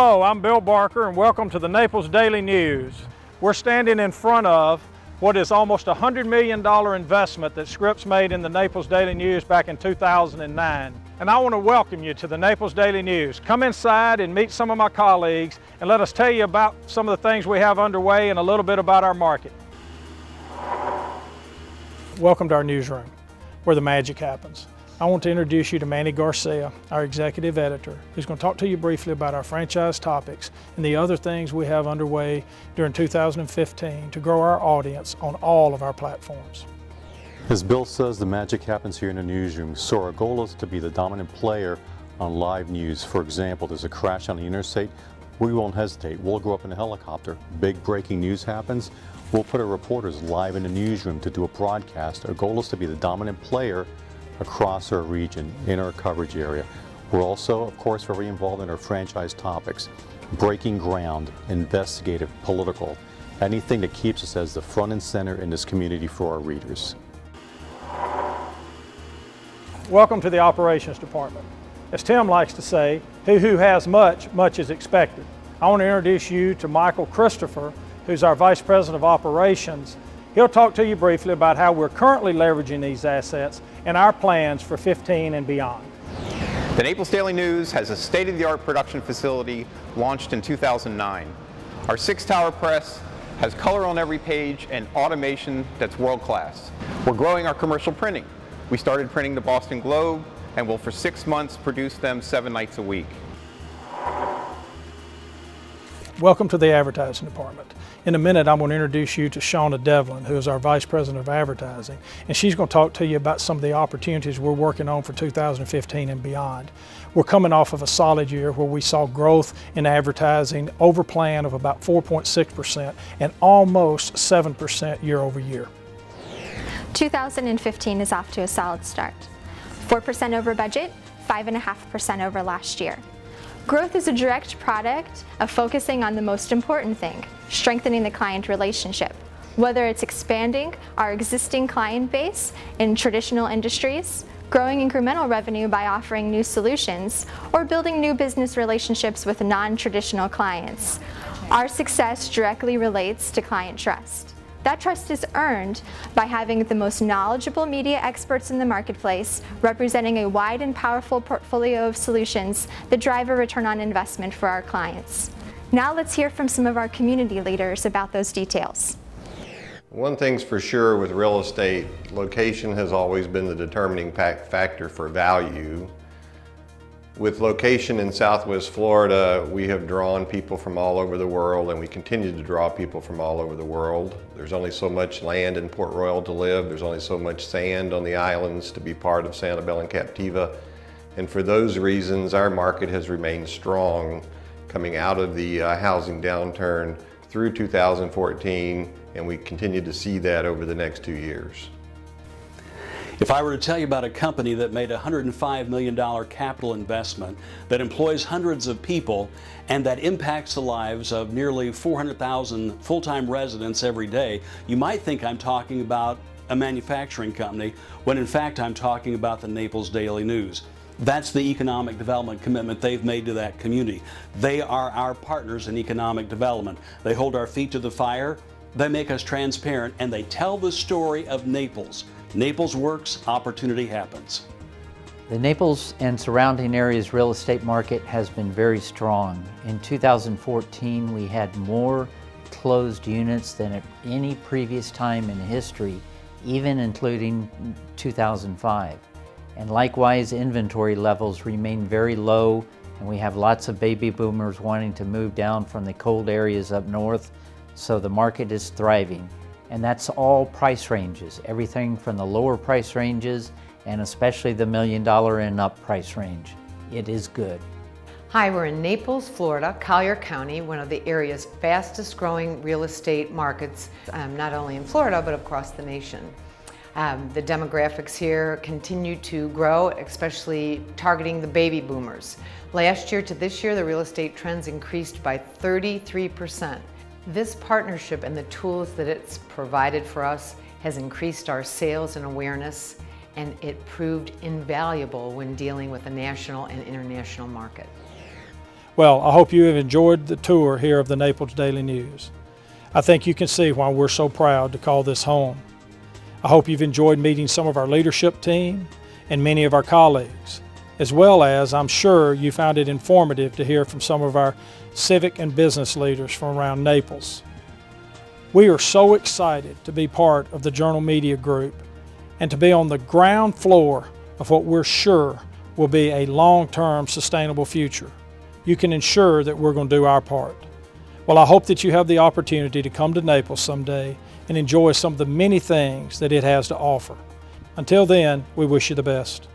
Hello, I'm Bill Barker and welcome to the Naples Daily News. We're standing in front of what is almost a $100 million investment that Scripps made in the Naples Daily News back in 2009. And I want to welcome you to the Naples Daily News. Come inside and meet some of my colleagues and let us tell you about some of the things we have underway and a little bit about our market. Welcome to our newsroom, where the magic happens. I want to introduce you to Manny Garcia, our executive editor, who's going to talk to you briefly about our franchise topics and the other things we have underway during 2015 to grow our audience on all of our platforms. As Bill says, the magic happens here in the newsroom, so our goal is to be the dominant player on live news. For example, there's a crash on the interstate, we won't hesitate. We'll go up in a helicopter. Big breaking news happens, we'll put our reporters live in the newsroom to do a broadcast. Our goal is to be the dominant player across our region, in our coverage area. We're also, of course, very involved in our franchise topics, breaking ground, investigative, political, anything that keeps us as the front and center in this community for our readers. Welcome to the Operations Department. As Tim likes to say, he who has much, much is expected. I want to introduce you to Michael Christopher, who's our Vice President of Operations. He'll talk to you briefly about how we're currently leveraging these assets and our plans for 15 and beyond. The Naples Daily News has a state-of-the-art production facility launched in 2009. Our 6-tower press has color on every page and automation that's world-class. We're growing our commercial printing. We started printing the Boston Globe and will for 6 months produce them 7 nights a week. Welcome to the Advertising Department. In a minute, I'm going to introduce you to Shauna Devlin, who is our Vice President of Advertising, and she's going to talk to you about some of the opportunities we're working on for 2015 and beyond. We're coming off of a solid year where we saw growth in advertising over plan of about 4.6% and almost 7% year over year. 2015 is off to a solid start. 4% over budget, 5.5% over last year. Growth is a direct product of focusing on the most important thing, strengthening the client relationship. Whether it's expanding our existing client base in traditional industries, growing incremental revenue by offering new solutions, or building new business relationships with non-traditional clients. Our success directly relates to client trust. That trust is earned by having the most knowledgeable media experts in the marketplace, representing a wide and powerful portfolio of solutions that drive a return on investment for our clients. Now let's hear from some of our community leaders about those details. One thing's for sure with real estate, location has always been the determining factor for value. With location in Southwest Florida, we have drawn people from all over the world, and we continue to draw people from all over the world. There's only so much land in Port Royal to live. There's only so much sand on the islands to be part of Sanibel and Captiva. And for those reasons, our market has remained strong coming out of the housing downturn through 2014, and we continue to see that over the next 2 years. If I were to tell you about a company that made a $105 million capital investment that employs hundreds of people and that impacts the lives of nearly 400,000 full-time residents every day, you might think I'm talking about a manufacturing company, when in fact I'm talking about the Naples Daily News. That's the economic development commitment they've made to that community. They are our partners in economic development. They hold our feet to the fire, they make us transparent, and they tell the story of Naples. Naples works, opportunity happens. The Naples and surrounding areas real estate market has been very strong. In 2014, we had more closed units than at any previous time in history, even including 2005. And likewise, inventory levels remain very low, and we have lots of baby boomers wanting to move down from the cold areas up north, so the market is thriving. And that's all price ranges, everything from the lower price ranges and especially the $1 million and up price range. It is good. Hi, we're in Naples, Florida, Collier County, one of the area's fastest growing real estate markets, not only in Florida, but across the nation. The demographics here continue to grow, especially targeting the baby boomers. Last year to this year, the real estate trends increased by 33%. This partnership and the tools that it's provided for us has increased our sales and awareness, and it proved invaluable when dealing with the national and international market. Well, I hope you have enjoyed the tour here of the Naples Daily News. I think you can see why we're so proud to call this home. I hope you've enjoyed meeting some of our leadership team and many of our colleagues, as well as I'm sure you found it informative to hear from some of our civic and business leaders from around Naples. We are so excited to be part of the Journal Media Group and to be on the ground floor of what we're sure will be a long-term sustainable future. You can ensure that we're going to do our part. Well, I hope that you have the opportunity to come to Naples someday and enjoy some of the many things that it has to offer. Until then, we wish you the best.